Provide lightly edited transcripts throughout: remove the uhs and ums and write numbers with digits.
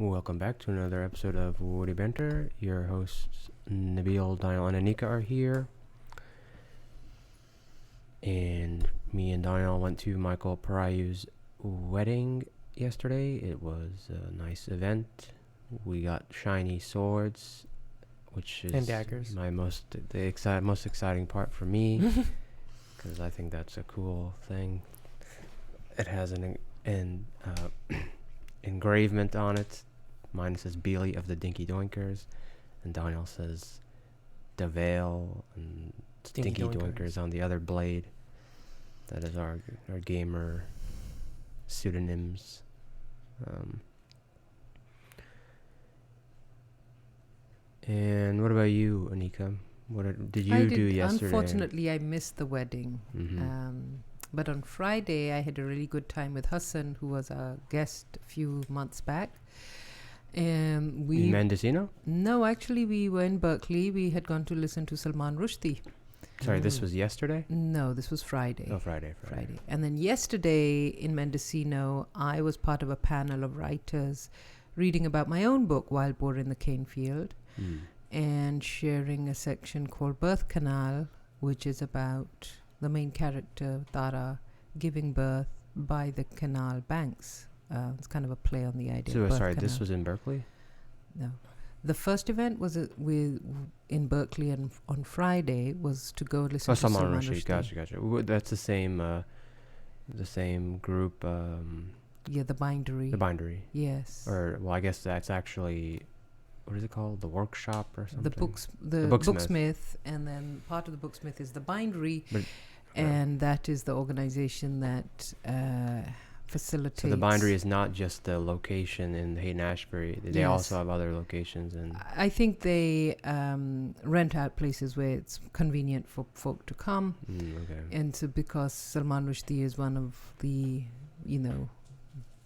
Welcome back to another episode of WittyBantr. Your hosts Nabil, Daniel, and Anika are here. And me and Daniel went to Michael Parayu's wedding yesterday. It was a nice event. We got shiny swords, which is and daggers. my most exciting part for me, because I think that's a cool thing. It has an engravement on it. Mine says Beely of the Dinky Doinkers, and Daniel says DeVale and Dinky Doinkers on the other blade. That is our gamer pseudonyms. And what about you, Anika? What did you do yesterday? Unfortunately, I missed the wedding. Mm-hmm. But on Friday, I had a really good time with Hassan, who was a guest a few months back. In Mendocino? No, actually, we were in Berkeley. We had gone to listen to Salman Rushdie. Sorry, this was yesterday? No, this was Friday. Oh, Friday. And then yesterday in Mendocino, I was part of a panel of writers reading about my own book, Wild Boar in the Cane Field, and sharing a section called Birth Canal, which is about the main character, Tara, giving birth by the canal banks. It's kind of a play on the idea. So, sorry, this was in Berkeley? No. The first event was in Berkeley, and on Friday was to go listen to Salman Rushdie. Gotcha. That's the same group. Yeah, the Bindery. The Bindery. Yes. Or, well, I guess that's actually, what is it called? The workshop or something? The Booksmith, and then part of the Booksmith is the Bindery, and that is the organization that facilitates. So the Bindery is not just the location in Hayden-Ashbury. They also have other locations. And I think they rent out places where it's convenient for folk to come. Okay. And so because Salman Rushdie is one of the,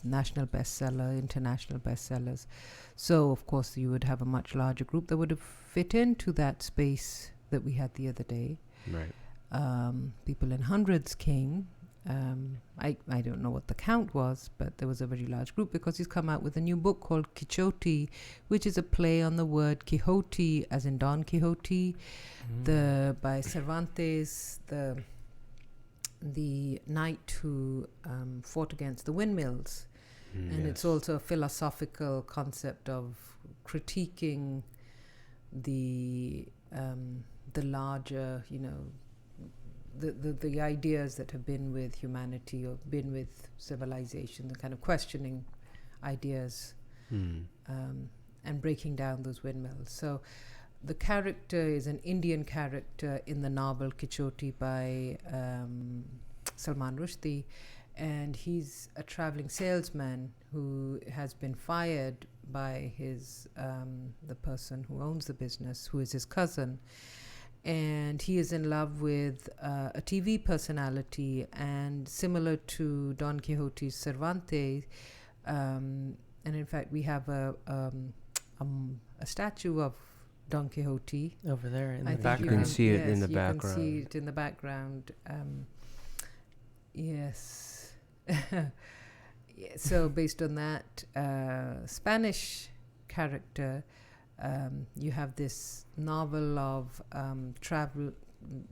national bestseller, international bestsellers. So, of course, you would have a much larger group that would have fit into that space that we had the other day. Right. People in hundreds came. I don't know what the count was, but there was a very large group because he's come out with a new book called Quixote, which is a play on the word Quixote, as in Don Quixote, by Cervantes, the knight who fought against the windmills. And it's also a philosophical concept of critiquing the larger, the ideas that have been with humanity or been with civilization, the kind of questioning ideas and breaking down those windmills. So the character is an Indian character in the novel Quixote by Salman Rushdie, and he's a traveling salesman who has been fired by his the person who owns the business, who is his cousin. And he is in love with a TV personality, and similar to Don Quixote's Cervantes, and in fact we have a statue of Don Quixote over there in the background. You can see it in the background. You can see it in the background. Yes. So based on that Spanish character, you have this novel of travel,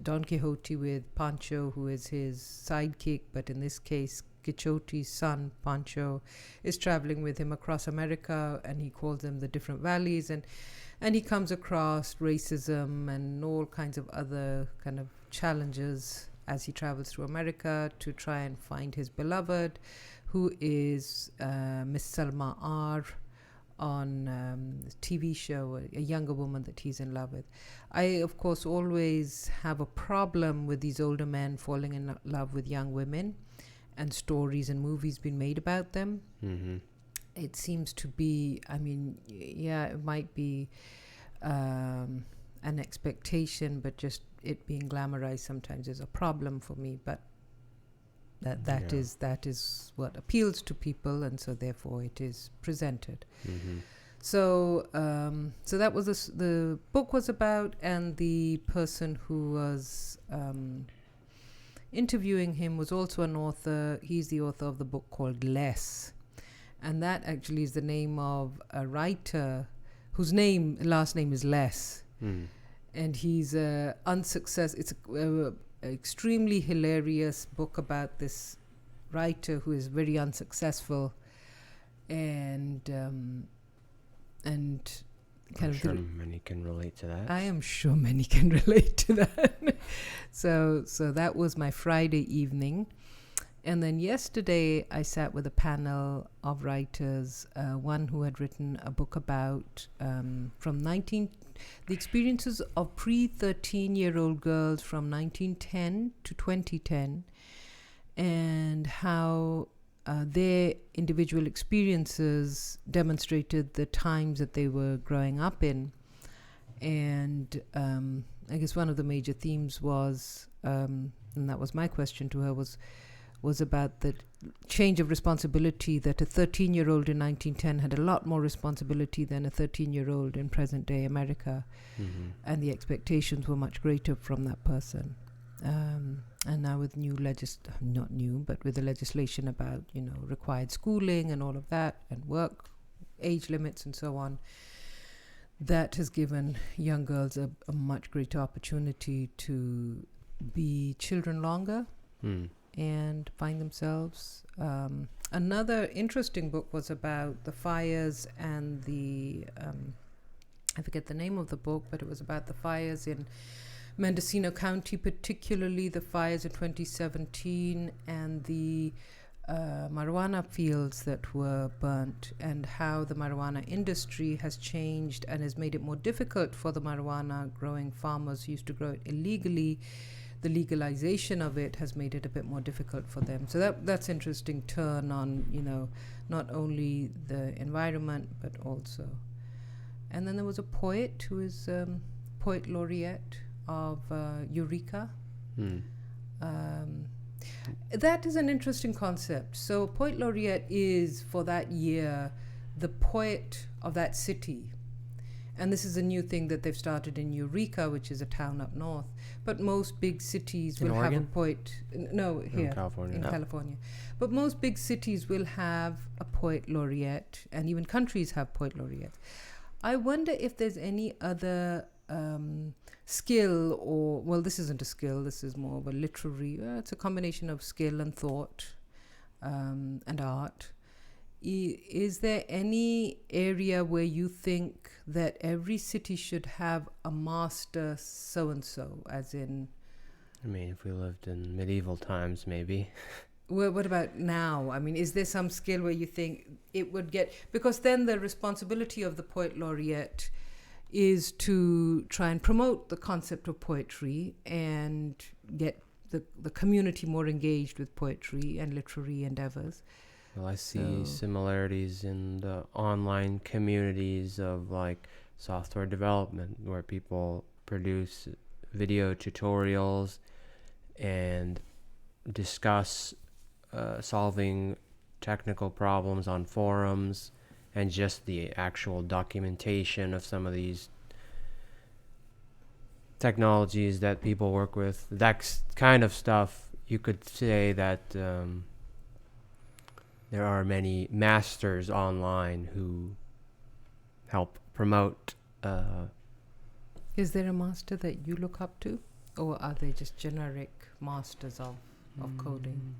Don Quixote with Pancho, who is his sidekick, but in this case Quixote's son Pancho is traveling with him across America, and he calls them the different valleys, and he comes across racism and all kinds of other kind of challenges as he travels through America to try and find his beloved, who is Miss Salma R on a TV show, a younger woman that he's in love with. I, of course, always have a problem with these older men falling in love with young women, and stories and movies being made about them. Mm-hmm. It seems to be, it might be an expectation, but just it being glamorized sometimes is a problem for me. But that is what appeals to people, and so therefore it is presented. Mm-hmm. So that was the book was about, and the person who was interviewing him was also an author. He's the author of the book called Less, And that actually is the name of a writer whose last name is Less. And he's unsuccessful. It's an extremely hilarious book about this writer who is very unsuccessful, and I'm sure many can relate to that. I am sure many can relate to that. So that was my Friday evening. And then yesterday I sat with a panel of writers, one who had written a book about the experiences of pre-13-year-old girls from 1910 to 2010, and how their individual experiences demonstrated the times that they were growing up in. And I guess one of the major themes was, and that was my question to her, was about the change of responsibility, that a 13-year-old in 1910 had a lot more responsibility than a 13-year-old in present-day America. And the expectations were much greater from that person. And now with not new, but with the legislation about, required schooling and all of that, and work age limits and so on, that has given young girls a much greater opportunity to be children longer and find themselves. Another interesting book was about the fires and the, I forget the name of the book, but it was about the fires in Mendocino County, particularly the fires in 2017 and the marijuana fields that were burnt, and how the marijuana industry has changed and has made it more difficult for the marijuana growing farmers who used to grow it illegally. The legalization of it has made it a bit more difficult for them. So that's interesting turn on, not only the environment, but also. And then there was a poet who is Poet Laureate of Eureka. That is an interesting concept. So Poet Laureate is, for that year, the poet of that city. And this is a new thing that they've started in Eureka, which is a town up north. But most big cities will have a poet. No, here in California. But most big cities will have a Poet Laureate, and even countries have Poet Laureates. I wonder if there's any other skill, or, well, this isn't a skill, this is more of a literary, it's a combination of skill and thought and art. Is there any area where you think that every city should have a master so-and-so, as in... I mean, if we lived in medieval times, maybe. Well, what about now? I mean, is there some skill where you think it would get... Because then the responsibility of the Poet Laureate is to try and promote the concept of poetry and get the community more engaged with poetry and literary endeavors. Well, I see similarities in the online communities of like software development, where people produce video tutorials and discuss solving technical problems on forums, and just the actual documentation of some of these technologies that people work with. That kind of stuff, you could say that there are many masters online who help promote. Is there a master that you look up to? Or are they just generic masters of coding?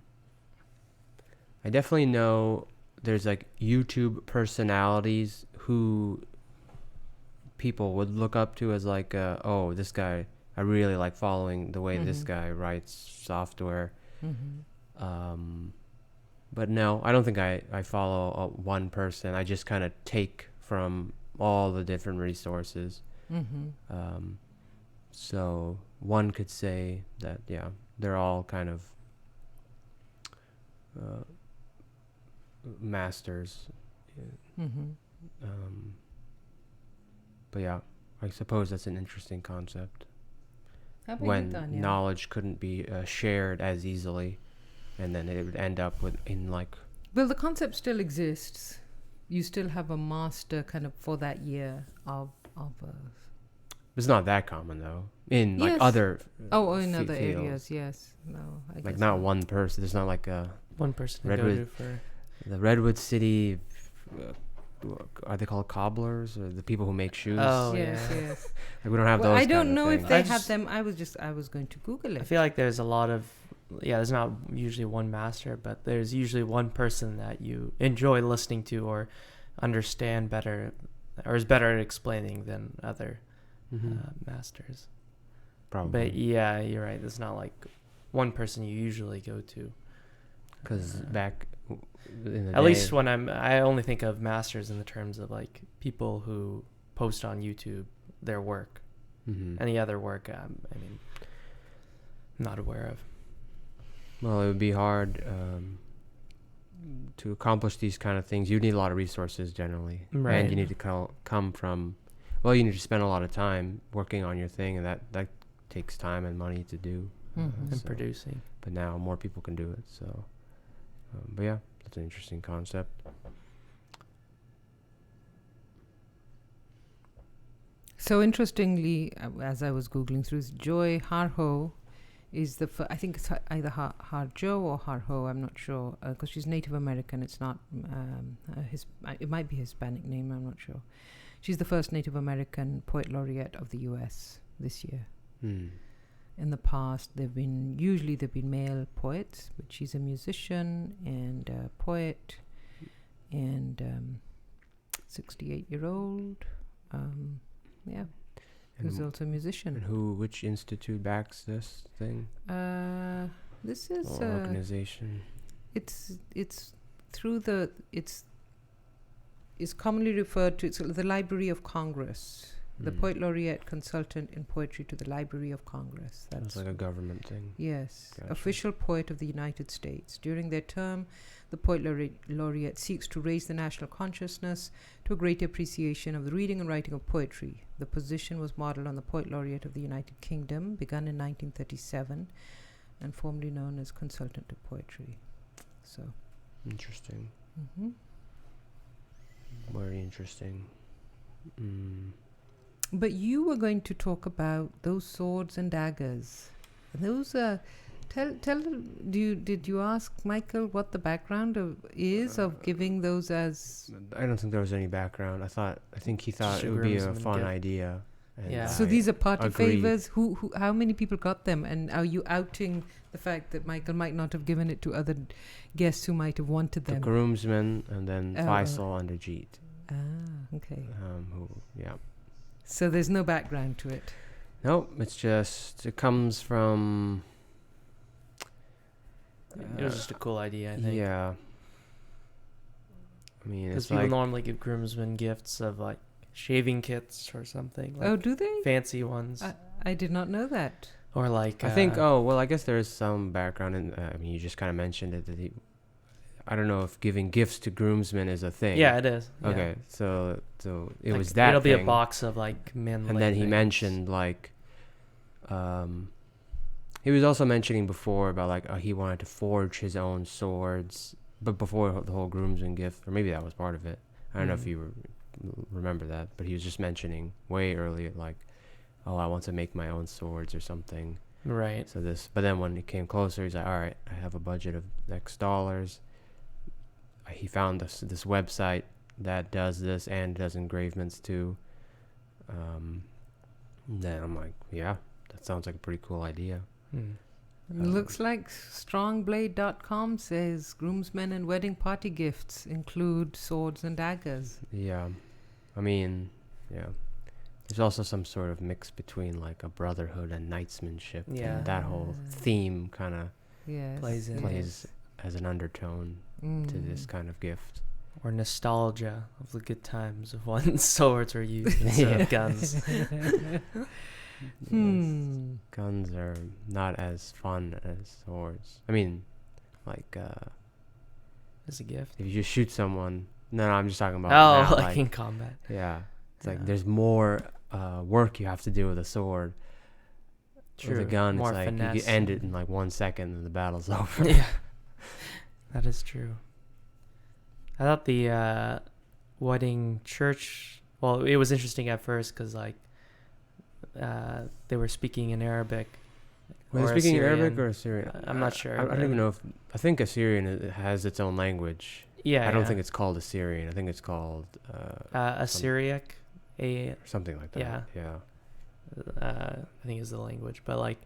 I definitely know there's like YouTube personalities who people would look up to as like, oh, this guy, I really like following the way this guy writes software. But no, I don't think I follow one person. I just kind of take from all the different resources. So one could say that, yeah, they're all kind of masters. But yeah, I suppose that's an interesting concept. When knowledge couldn't be shared as easily, and then it would end up in like... Well, the concept still exists. You still have a master kind of for that year of It's not that common though. In like other in other areas, yes. No, I like not one person. There's not like a one person Redwood, to go to for the Redwood City are they called cobblers, or the people who make shoes? Oh, yes, yeah. yes. Like, we don't have Well, those. I don't kind of know if things. they I have just- them. I was going to Google I it. feel like there's a lot of, there's not usually one master, but there's usually one person that you enjoy listening to or understand better, or is better at explaining than other masters. Probably. But yeah, you're right. It's not like one person you usually go to. Because back in the At day, least when I only think of masters in the terms of like people who post on YouTube their work. Any other work, I mean, I'm not aware of. well, it would be hard to accomplish these kind of things. You need a lot of resources generally, Right. and you need to come from. Well, you need to spend a lot of time working on your thing, and that takes time and money to do. Mhm. And So- producing. But now more people can do it. So, but yeah, that's an interesting concept. So interestingly, as I was googling through, Joy Harho is I think it's either Harjo or Harho. I'm not sure because she's Native American. It's not it might be Hispanic name. I'm not sure. She's the first Native American poet laureate of the U.S. this year. In the past, they've been male poets, but she's a musician and a poet, and 68-year-old. Yeah, who's And, also a musician. and which institute backs this thing? This is Or organization? it's through it's commonly referred to. It's the Library of Congress. The Poet Laureate Consultant in Poetry to the Library of Congress. That's like a government thing. Yes, Gotcha. official poet of the United States. During their term, the Poet Laureate seeks to raise the national consciousness to a greater appreciation of the reading and writing of poetry. The position was modeled on the Poet Laureate of the United Kingdom, begun in 1937, and formerly known as Consultant to Poetry. So, Interesting. mhm. Very interesting. But you were going to talk about those swords and daggers. And those did you ask Michael what the background is of giving those as? I don't think there was any background. I think he thought Just it would be a groomsman fun gift. idea. And Yeah. So I these are party agreed. favors. Who? How many people got them? And are you outing the fact that Michael might not have given it to other guests who might have wanted The them? groomsman and then Oh. Faisal and Ajit. Okay. Yeah. So there's no background to it. Nope, it comes from. It was just a cool idea, I think. Yeah. I mean, Because it's people like normally give groomsmen gifts of like shaving kits or something. Like Oh, do they? fancy ones. I did not know that. Or like I think. Oh well, I guess there is some background in. I mean, you just kind of mentioned it that I don't know if giving gifts to groomsmen is a thing. yeah, it is. Yeah. Okay, so it Like, was that. it'll be a thing. box of like men. And then he mentioned like, he was also mentioning before about like he wanted to forge his own swords, but before the whole groomsman gift, or maybe that was part of it. I don't know if you remember that, but he was just mentioning way earlier like, oh, I want to make my own swords or something. Right. So but then when it came closer, he's like, all right, I have a budget of X dollars. He found this website that does this and does engravements too. Then I'm like, yeah, that sounds like a pretty cool idea. Looks like strongblade.com says groomsmen and wedding party gifts include swords and daggers. Yeah, I mean, yeah. There's also some sort of mix between like a brotherhood and knightsmanship. Yeah. And that whole theme kind of Yes. Plays in. plays as an undertone to this kind of gift. Or nostalgia of the good times of when swords were used instead of guns. Hmm. Guns are not as fun as swords. I mean, like As a gift. if you just shoot someone. No, I'm just talking about. Oh, now, like in combat. yeah. It's like Yeah. there's more work you have to do with a sword. True. With a gun, More it's like you finesse can end it and- in like 1 second and the battle's over. Yeah. That is true. I thought the wedding church, well, it was interesting at first because like they were speaking in Arabic. Were they or speaking Assyrian. Arabic or Assyrian? I'm not sure. I don't even know if. I think Assyrian has its own language. Yeah. I don't think it's called Assyrian. I think it's called Assyriac. something like that. Yeah. Yeah. I think is the language, but like.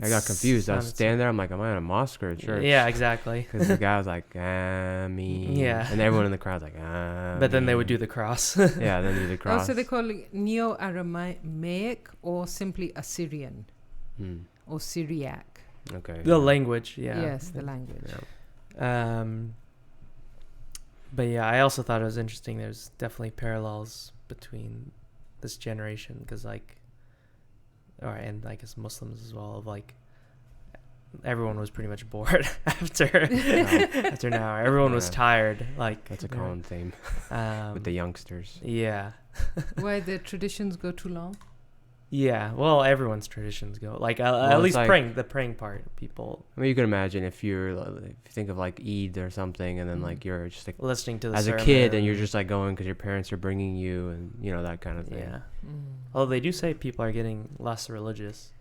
I got confused. I was standing there. I'm like, am I in a mosque or a church? Yeah, exactly. Because the guy was like, Ameen. Yeah. And everyone in the crowd's like, Ameen. But then they would do the cross. Yeah, then do the cross. So they call it Neo-Aramaic or simply Assyrian or Syriac. Okay. The language, yeah. Yes, the language. Yeah. But yeah, I also thought it was interesting. There's definitely parallels between this generation, because and I guess Muslims as well, of like everyone was pretty much bored after an hour. Everyone was tired. Like that's a common theme with the youngsters. Yeah. Why the traditions go too long? Yeah, well, everyone's traditions go like at least like, the praying part. People. I mean, you can imagine if you think of like Eid or something, and then like you're just like listening to the as sermon. A kid, and you're just like going because your parents are bringing you, and that kind of thing. Yeah. Although they do say people are getting less religious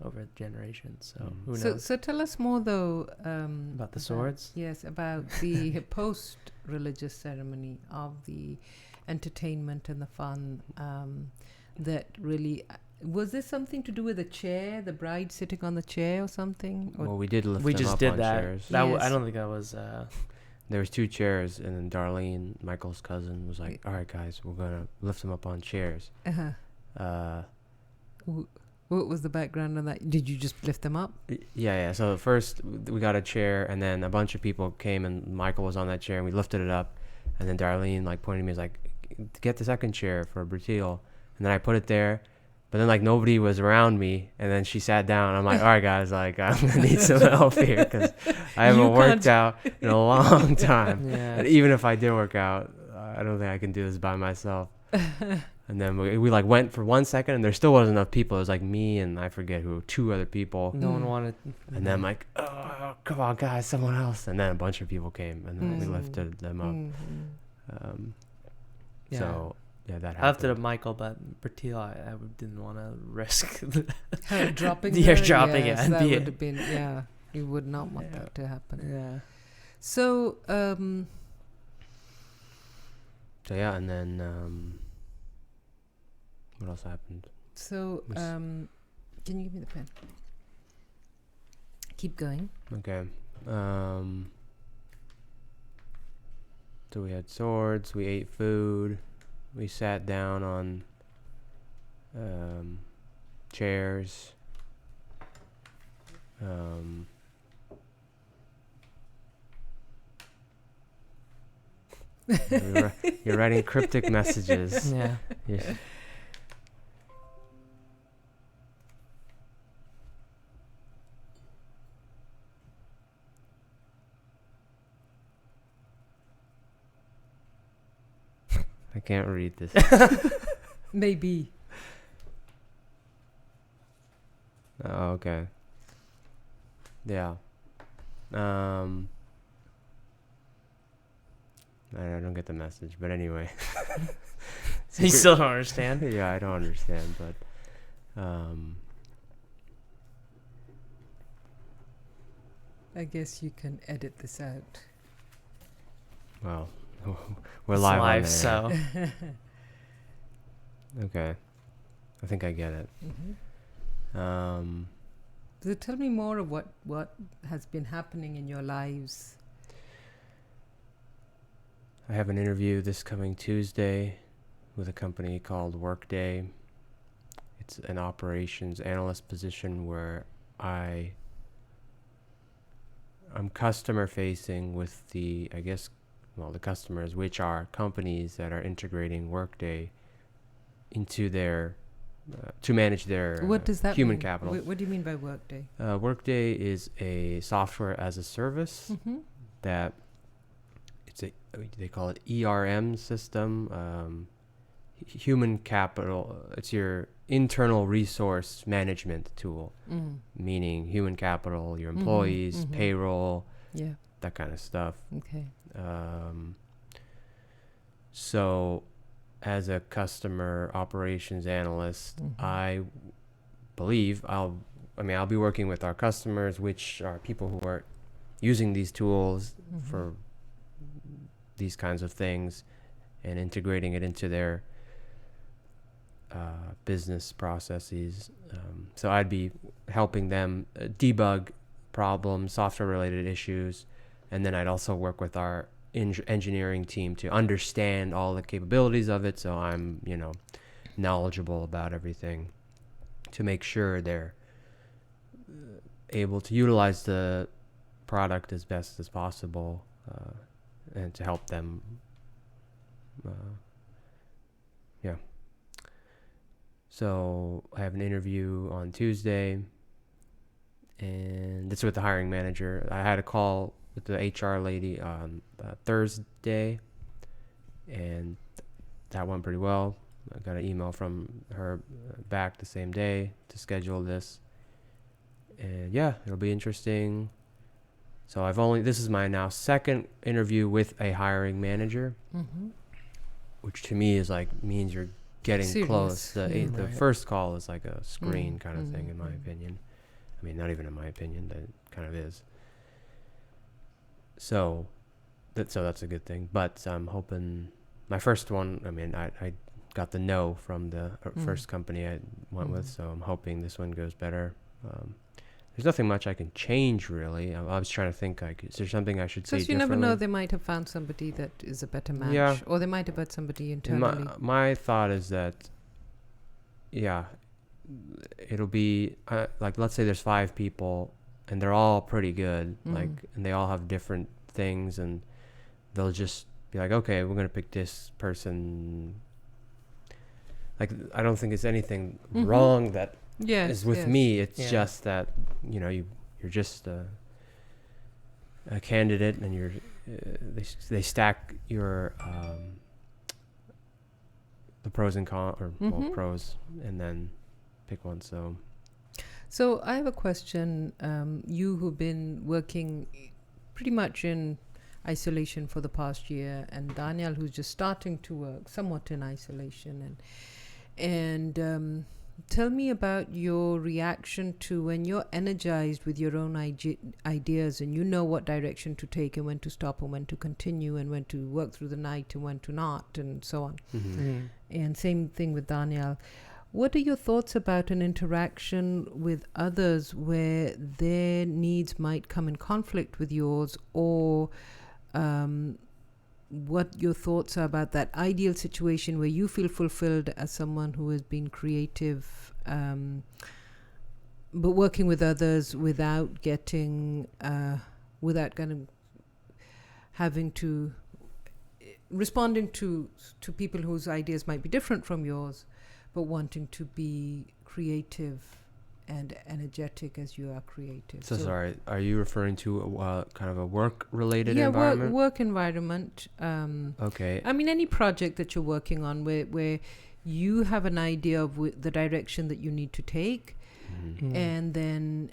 over the generations, so who knows? So tell us more though about the swords. Yes, about the post-religious ceremony of the entertainment and the fun. That really was this something to do with the chair, the bride sitting on the chair or something? Or Well, we did lift we them just up did on that. chairs. I don't think that was. There was 2 chairs, and then Darlene, Michael's cousin, was like, "All right, guys, we're gonna lift them up on chairs." What was the background on that? Did you just lift them up? Yeah. So first we got a chair, and then a bunch of people came, and Michael was on that chair, and we lifted it up, and then Darlene like pointed to me, was like, "Get the second chair for Bratil." And then I put it there, but then like nobody was around me, and then she sat down. I'm like, all right, guys, like I'm gonna need some help here because I haven't worked out in a long time. Yeah. And even if I did work out, I don't think I can do this by myself. And then we like went for 1 second, and there still wasn't enough people. It was like me and I forget who, 2 other people. No one wanted. And then I'm like, oh, come on, guys, someone else. And then a bunch of people came, and then we lifted them up. Yeah. So. Yeah, that happened. I lifted up Michael, but Bertil, I didn't want to risk her dropping. You're dropping yes, it. That would have been, yeah. You would not want that to happen. Yeah. So, So yeah, and then what else happened? So, can you give me the pen? Keep going. Okay. So we had swords. We ate food. We sat down on chairs. You're writing cryptic messages. Yeah. I can't read this. Maybe. Oh, okay. Yeah. I don't get the message, but anyway. You still don't understand? Yeah, I don't understand, but I guess you can edit this out. well, we're It's live on there. so Okay. I think I get it. So tell me more of what has been happening in your lives. I have an interview this coming Tuesday with a company called Workday. It's an operations analyst position where I'm customer facing with the customers, which are companies that are integrating Workday into their to manage their What does that human mean? capital. What do you mean by Workday? Workday is a software as a service that they call it ERM system, human capital. It's your internal resource management tool, meaning human capital, your employees, payroll, that kind of stuff. Okay. So as a customer operations analyst, I believe I'll be working with our customers, which are people who are using these tools for these kinds of things and integrating it into their business processes. So I'd be helping them debug problems, software related issues, and then I'd also work with our engineering team to understand all the capabilities of it, so I'm knowledgeable about everything, to make sure they're able to utilize the product as best as possible, and to help them. So I have an interview on Tuesday, and it's with the hiring manager. I had a call with the HR lady on Thursday, and that went pretty well. I got an email from her back the same day to schedule this, and yeah, it'll be interesting. So this is my now second interview with a hiring manager, which to me is means you're getting Serious. close. The Right. first call is like a screen kind of thing, in my opinion. I mean, not even in my opinion, that kind of is. So that's a good thing. But I'm hoping my first one, I mean, I got the no from the first company I went with, so I'm hoping this one goes better. There's nothing much I can change, really. I was trying to think, is there something I should say Because you differently? never know, they might have found somebody that is a better match. Yeah. Or they might have had somebody internally. My thought is that, it'll be, let's say there's 5 people, and they're all pretty good, and they all have different things, and they'll just be like, okay, we're going to pick this person. I don't think it's anything wrong that is with me. It's just that you're just a candidate, and they stack your the pros and cons, or pros, and then pick one. So I have a question. You who've been working pretty much in isolation for the past year, and Daniel, who's just starting to work somewhat in isolation, and tell me about your reaction to when you're energized with your own ideas, and you know what direction to take, and when to stop, and when to continue, and when to work through the night, and when to not, and so on. And same thing with Daniel. What are your thoughts about an interaction with others where their needs might come in conflict with yours, or what your thoughts are about that ideal situation where you feel fulfilled as someone who has been creative, but working with others without getting, without kind of having to, responding to people whose ideas might be different from yours, but wanting to be creative and energetic as you are creative. So sorry, are you referring to kind of a work-related environment? Yeah, work environment. Okay. I mean, any project that you're working on where you have an idea of the direction that you need to take, and then,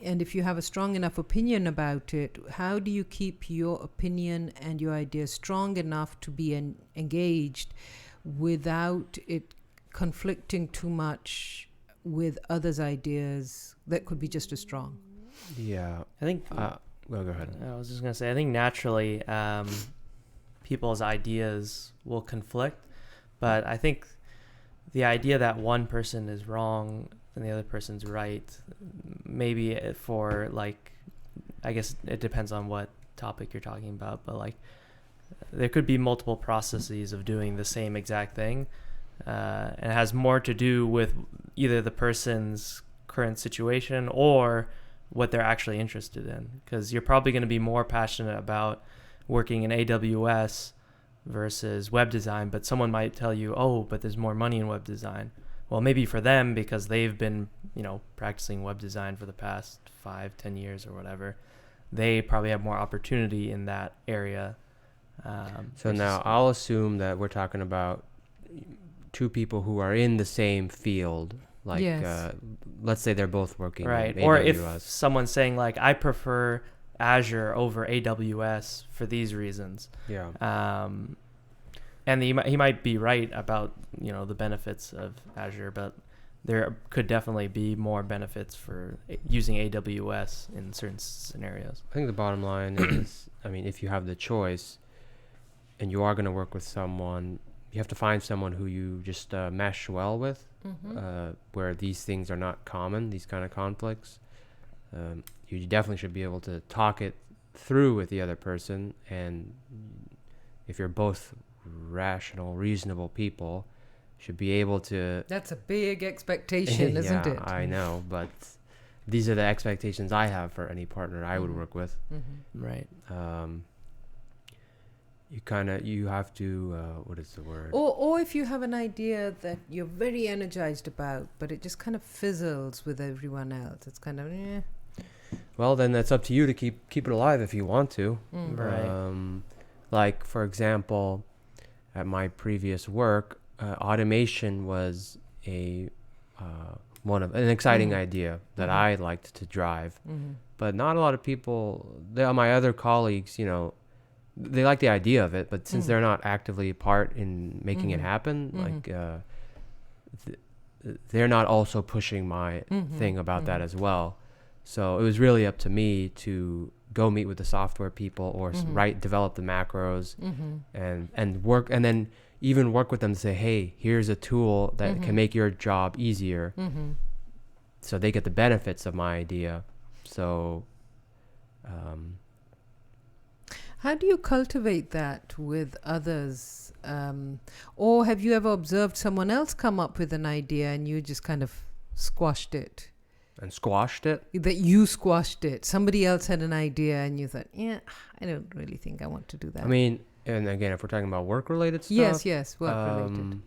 and if you have a strong enough opinion about it, how do you keep your opinion and your ideas strong enough to be engaged without it conflicting too much with others' ideas that could be just as strong? Yeah. I think Well, go ahead. I was just gonna say, I think naturally people's ideas will conflict, but I think the idea that one person is wrong and the other person's right, maybe for I guess it depends on what topic you're talking about, but there could be multiple processes of doing the same exact thing, and it has more to do with either the person's current situation or what they're actually interested in, because you're probably going to be more passionate about working in AWS versus web design, but someone might tell you, oh, but there's more money in web design. Well, maybe for them, because they've been practicing web design for the past 5-10 years or whatever, they probably have more opportunity in that area. So now I'll assume that we're talking about 2 people who are in the same field, let's say they're both working right, in or AWS. if someone's saying I prefer Azure over AWS for these reasons, and he might be right about the benefits of Azure, but there could definitely be more benefits for using AWS in certain scenarios. I think the bottom line is, I mean, if you have the choice, and you are going to work with someone, you have to find someone who you just mesh well with, where these things are not common, these kind of conflicts. You definitely should be able to talk it through with the other person, and if you're both rational, reasonable people, should be able to... That's a big expectation, isn't it? I know, but these are the expectations I have for any partner I would work with. Right. You have to, what is the word? Or if you have an idea that you're very energized about, but it just kind of fizzles with everyone else. It's kind of, Well, then that's up to you to keep it alive if you want to. Right. Like, for example, at my previous work, automation was an exciting idea that I liked to drive. But not a lot of people, my other colleagues, they like the idea of it, but since they're not actively part in making it happen, like they're not also pushing my thing about that as well. So it was really up to me to go meet with the software people or develop the macros and work, and then even work with them to say, hey, here's a tool that can make your job easier, so they get the benefits of my idea. So how do you cultivate that with others? Or have you ever observed someone else come up with an idea and you just kind of squashed it? And squashed it? That you squashed it. Somebody else had an idea and you thought, I don't really think I want to do that. I mean, and again, if we're talking about work-related stuff... Yes, work-related.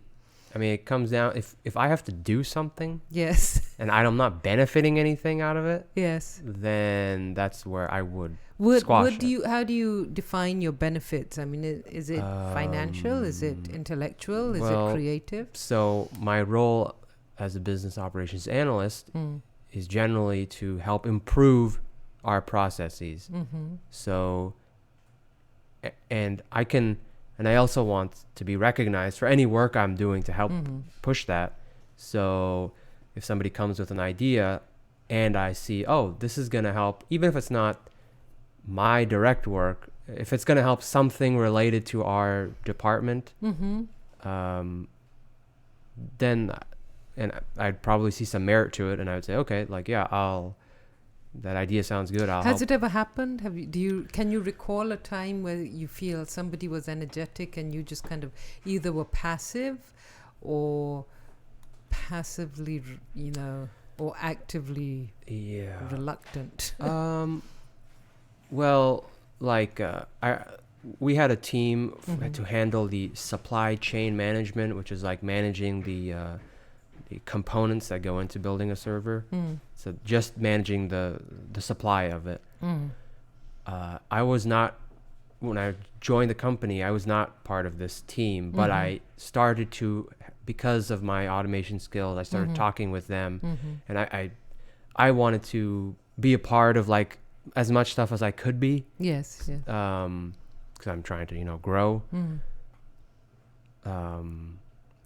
I mean, it comes down... If I have to do something... Yes. And I'm not benefiting anything out of it... Yes. Then that's where I would squash it. How do you define your benefits? I mean, is it financial? Is it intellectual? Is it creative? So my role as a business operations analyst... is generally to help improve our processes. So, and I also want to be recognized for any work I'm doing to help push that. So if somebody comes with an idea and I see, oh, this is going to help, even if it's not my direct work, if it's going to help something related to our department, then... And I'd probably see some merit to it, and I would say, okay, that idea sounds good. Has it ever happened? Can you recall a time where you feel somebody was energetic and you just kind of either were passive or passively, or actively reluctant? Well, we had a team to handle the supply chain management, which is like managing the components that go into building a server. So just managing the supply of it. I was not, when I joined the company, I was not part of this team, but I started to, because of my automation skills, I started talking with them, and I wanted to be a part of as much stuff as I could be. Yes. Because I'm trying to, grow.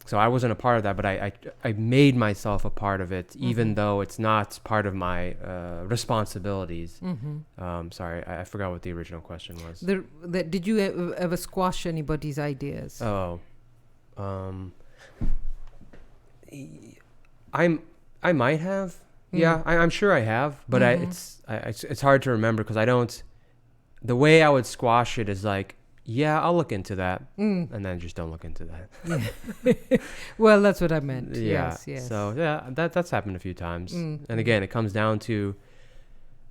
So I wasn't a part of that, but I made myself a part of it, even though it's not part of my responsibilities. Sorry, I forgot what the original question was. Did you ever squash anybody's ideas? Oh, I might have. Yeah, I'm sure I have, but it's hard to remember because I don't. The way I would squash it is I'll look into that, and then just don't look into that. Yeah. Well, that's what I meant. Yeah. Yes. So that's happened a few times, and again, it comes down to: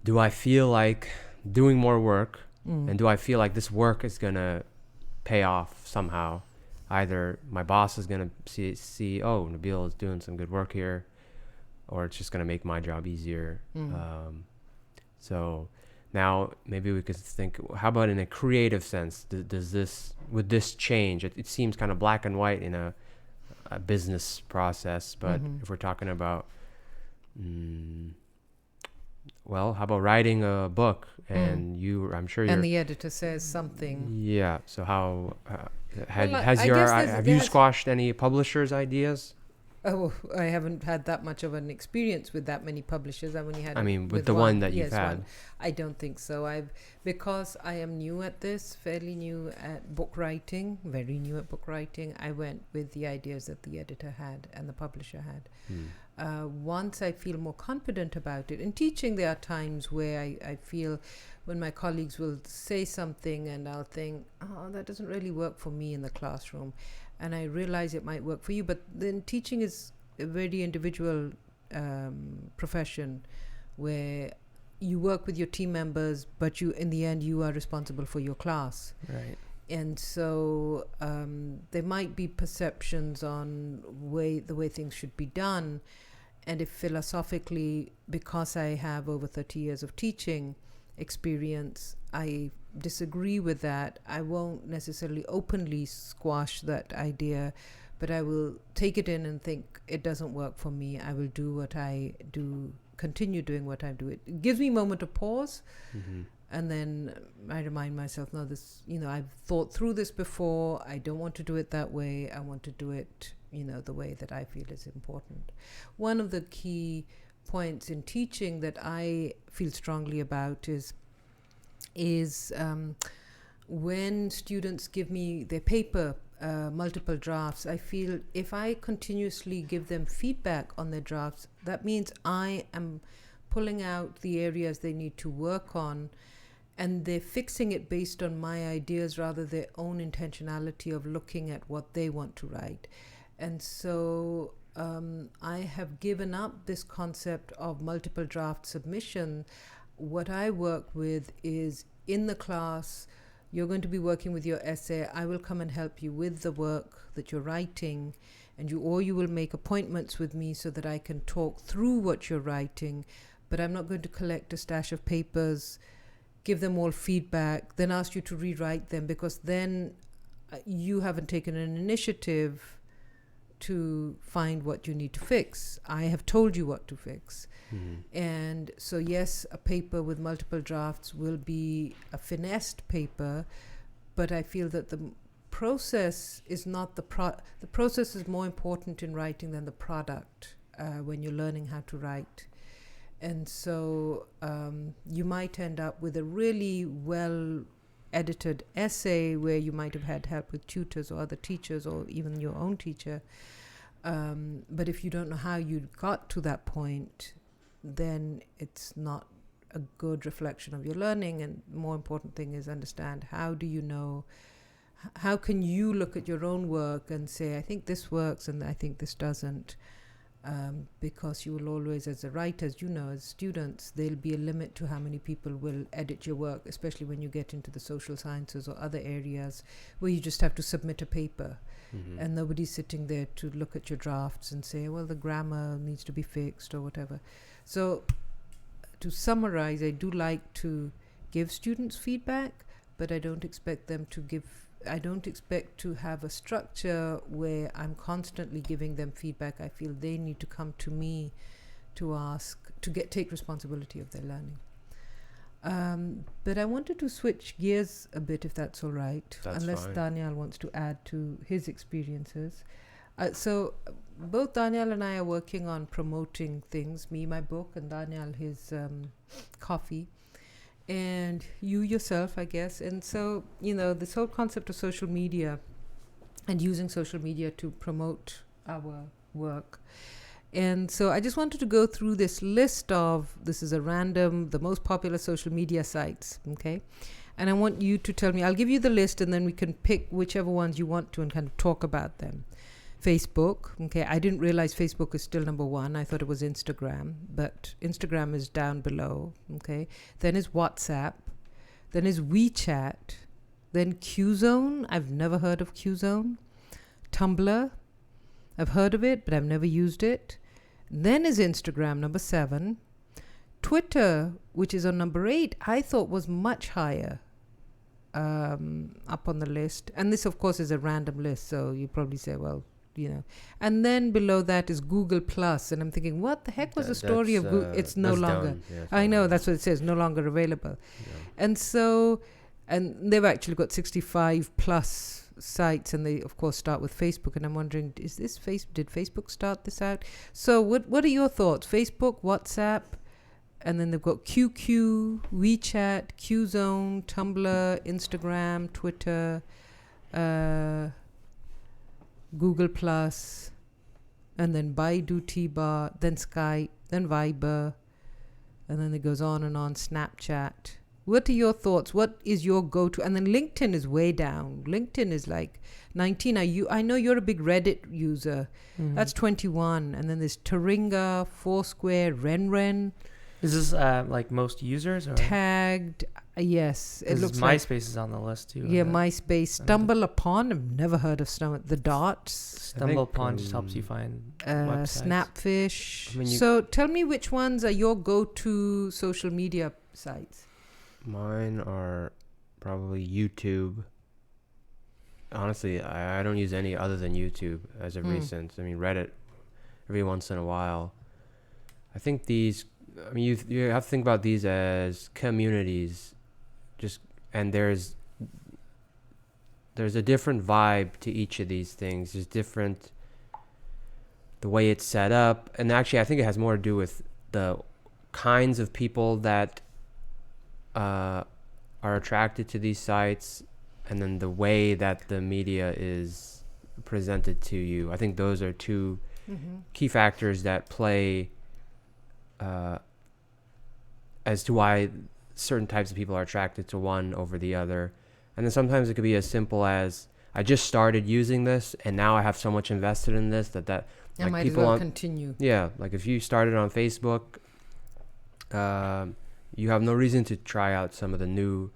do I feel like doing more work, and do I feel like this work is gonna pay off somehow? Either my boss is gonna see, oh, Nabil is doing some good work here, or it's just gonna make my job easier. So. Now, maybe we could think, how about in a creative sense? Would this change? It seems kind of black and white in a business process, but if we're talking about, how about writing a book and I'm sure you're... And the editor says something. Yeah, so how, have you squashed any publishers' ideas? Oh, I haven't had that much of an experience with that many publishers. I've only had. I mean, with the one that you've had. I don't think so. I've because I am new at this, fairly new at book writing, very new at book writing, I went with the ideas that the editor had and the publisher had. Once I feel more confident about it, in teaching there are times where I feel when my colleagues will say something and I'll think, oh, that doesn't really work for me in the classroom, and I realize it might work for you. But then teaching is a very individual profession where you work with your team members, but you, in the end, you are responsible for your class. Right. And so there might be perceptions on the way things should be done. And if philosophically, because I have over 30 years of teaching experience, I disagree with that, I won't necessarily openly squash that idea, but I will take it in and think it doesn't work for me. I will do what I do, continue doing what I do. It gives me a moment of pause. And then I remind myself, no, this, I've thought through this before. I don't want to do it that way. I want to do it, the way that I feel is important. One of the key points in teaching that I feel strongly about is when students give me their paper, multiple drafts, I feel if I continuously give them feedback on their drafts, that means I am pulling out the areas they need to work on, and they're fixing it based on my ideas rather their own intentionality of looking at what they want to write. And so I have given up this concept of multiple draft submission. What I work with is in the class, you're going to be working with your essay. I will come and help you with the work that you're writing, and you will make appointments with me so that I can talk through what you're writing. But I'm not going to collect a stash of papers, give them all feedback, then ask you to rewrite them, because then you haven't taken an initiative to find what you need to fix. I have told you what to fix. And so yes, a paper with multiple drafts will be a finessed paper, but I feel that the process is not the process is more important in writing than the product when you're learning how to write. And so you might end up with a really well edited essay where you might have had help with tutors or other teachers or even your own teacher. But if you don't know how you got to that point, then it's not a good reflection of your learning. And more important thing is understand, how do you know, how can you look at your own work and say, I think this works and I think this doesn't. Because you will always, as a writer, as as students, there'll be a limit to how many people will edit your work, especially when you get into the social sciences or other areas where you just have to submit a paper. And nobody's sitting there to look at your drafts and say, well, the grammar needs to be fixed or whatever. So to summarize, I do like to give students feedback, but I don't expect to have a structure where I'm constantly giving them feedback. I feel they need to come to me to take responsibility of their learning. But I wanted to switch gears a bit, if that's all right. That's unless fine. Daniel wants to add to his experiences. So both Daniel and I are working on promoting things, me, my book, and Daniel, his coffee. And you yourself, I guess. And so, this whole concept of social media and using social media to promote our work. And so I just wanted to go through this list of, this is the most popular social media sites, okay? And I want you to tell me, I'll give you the list and then we can pick whichever ones you want to and kind of talk about them. Facebook, okay, I didn't realize Facebook is still number one. I thought it was Instagram, but Instagram is down below, okay. Then is WhatsApp, then is WeChat, then Qzone. I've never heard of Qzone. Tumblr, I've heard of it, but I've never used it. Then is Instagram, number 7. Twitter, which is on number 8, I thought was much higher up on the list. And this, of course, is a random list, so you probably say, well, And then below that is Google Plus, and I'm thinking, what the heck was the story of Google? It's no longer. I know, that's what it says, no longer available. Yeah. And so, and they've actually got 65 plus sites, and they of course start with Facebook, and I'm wondering, did Facebook start this out? So what are your thoughts? Facebook, WhatsApp, and then they've got QQ, WeChat, QZone, Tumblr, Instagram, Twitter, Google Plus, and then Baidu T-Bar, then Skype, then Viber, and then it goes on and on, Snapchat. What are your thoughts? What is your go-to? And then LinkedIn is way down. LinkedIn is like 19. I know you're a big Reddit user. Mhm. That's 21. And then there's Taringa, Foursquare, RenRen, Is this like most users or? Tagged. Yes, it looks like. MySpace is on the list too. Yeah, and MySpace. Stumble Upon. I've never heard of The Dots. Stumble Upon just helps you find websites. Snapfish. I mean, So tell me which ones are your go-to social media sites. Mine are probably YouTube. Honestly, I don't use any other than YouTube as of recent. I mean, Reddit every once in a while. I think these, I mean, you have to think about these as communities. And there's a different vibe to each of these things. There's different, the way it's set up. And actually, I think it has more to do with the kinds of people that are attracted to these sites, and then the way that the media is presented to you. I think those are two key factors that play as to why certain types of people are attracted to one over the other. And then sometimes it could be as simple as, I just started using this and now I have so much invested in this that I like might people as well continue. Yeah, like if you started on Facebook, you have no reason to try out some of the new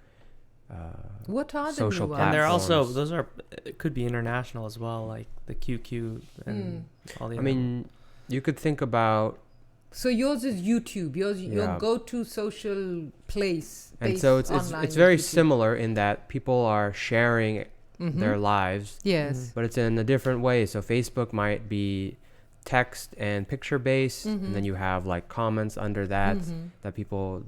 What are the social new ones? And they're also platforms. it could be international as well, like the QQ and all the. I mean, you could think about, So yours is YouTube. Your Yeah. go-to social place. and so based it's online very is YouTube. similar in that people are sharing their lives, Yes. but it's in a different way. So Facebook might be text and picture based, and then you have like comments under that that people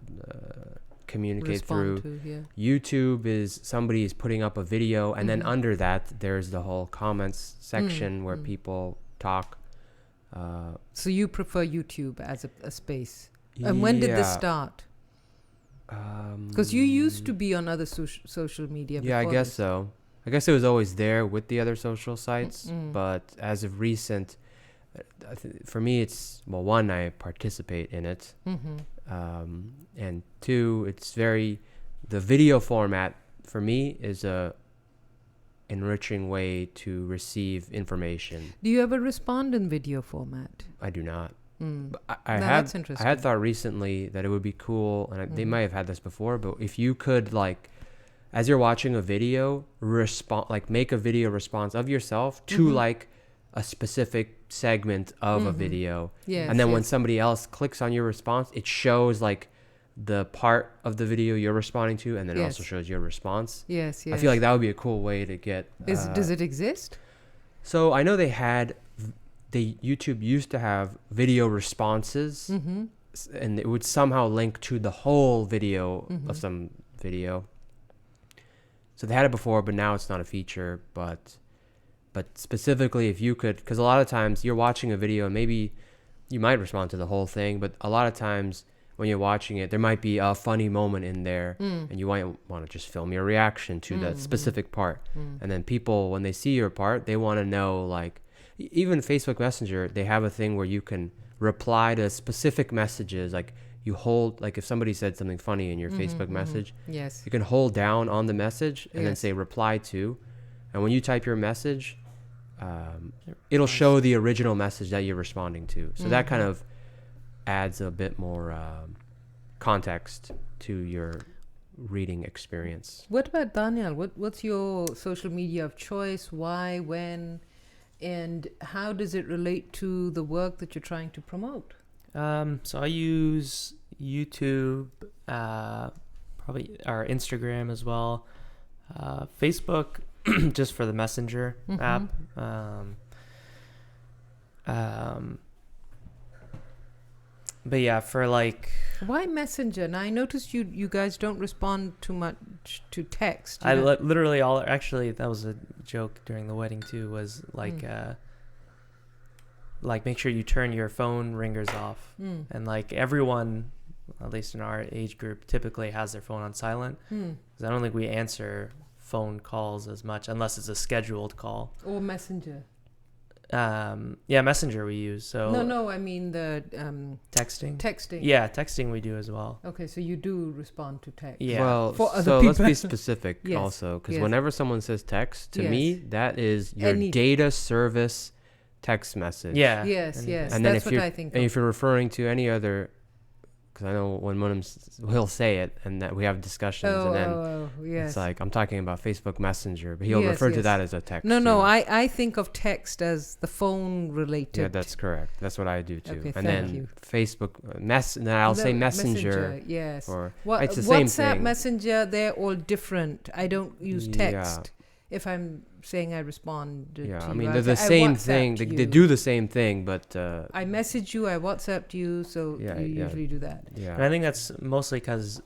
communicate Respond through. to, yeah. YouTube is somebody is putting up a video, and then under that there's the whole comments section where people talk. So you prefer YouTube as a space. And when did this Yeah. start? Because you used to be on other social media Yeah, I before guess this. so. I guess it was always there with the other social sites, but as of recent, for me, it's, well, one, I participate in it, and two, it's the video format for me is a enriching way to receive information. Do you ever respond in video format? I do not. But That's I interesting. had thought recently that it would be cool, and they might have had this before, but if you could, like, as you're watching a video, make a video response of yourself to like a specific segment of a video. Yes, And then when yes. somebody else clicks on your response, it shows like the part of the video you're responding to, and then it also Yes. shows your response. Yes, yes. I feel like that would be a cool way to get. Does it exist? So I know YouTube used to have video responses, and it would somehow link to the whole video of some video. So they had it before, but now it's not a feature. But specifically, if you could, because a lot of times you're watching a video and maybe you might respond to the whole thing, but a lot of times when you're watching it, there might be a funny moment in there, and you might want to just film your reaction to that specific part. And then people, when they see your part, they want to know, like, even Facebook Messenger, they have a thing where you can reply to specific messages, like you hold, like if somebody said something funny in your Facebook message, Yes. you can hold down on the message and then Yes. say reply to, and when you type your message, it'll show the original message that you're responding to. So that kind of adds a bit more context to your reading experience. What about Daniel? What's your social media of choice? Why, when, and how does it relate to the work that you're trying to promote? So I use YouTube, probably our Instagram as well, Facebook, just for the Messenger app. But yeah, for like, Why Messenger? Now I noticed you guys don't respond too much to text. I literally actually that was a joke during the wedding too, was like make sure you turn your phone ringers off, and like everyone at least in our age group, typically has their phone on silent. Hmm. Because I don't think we answer phone calls as much unless it's a scheduled call. Or Messenger. Yeah, Messenger we use. So No, I mean the texting. texting. Yeah, texting we do as well. Okay, so you do respond to text. Yeah. Well, For other so let's people. be specific Yes, also, because yes. whenever someone says text, to Yes. me, that is your Any- data service text message. Yeah. Yes, anything. yes. And then That's if what you're, I think and of. if you're referring to any other, because I know when he'll say it, and that we have discussions, and then Yes. it's like I'm talking about Facebook Messenger, but he'll Yes, refer to yes. that as a text. No, too. I think of text as the phone related. Yeah, that's correct. That's what I do too. Okay, and thank then you. Facebook then I'll say No, Messenger, yes. or What, it's the same WhatsApp, thing. Messenger, they're all different. I don't use Yeah. text. If I'm saying I respond to Yeah, you, I mean I'll they're the say, I same thing. WhatsApped They you. do the same thing, but I message you, I WhatsApped you, so Yeah, you yeah. usually do that. And I yeah, think that's mostly because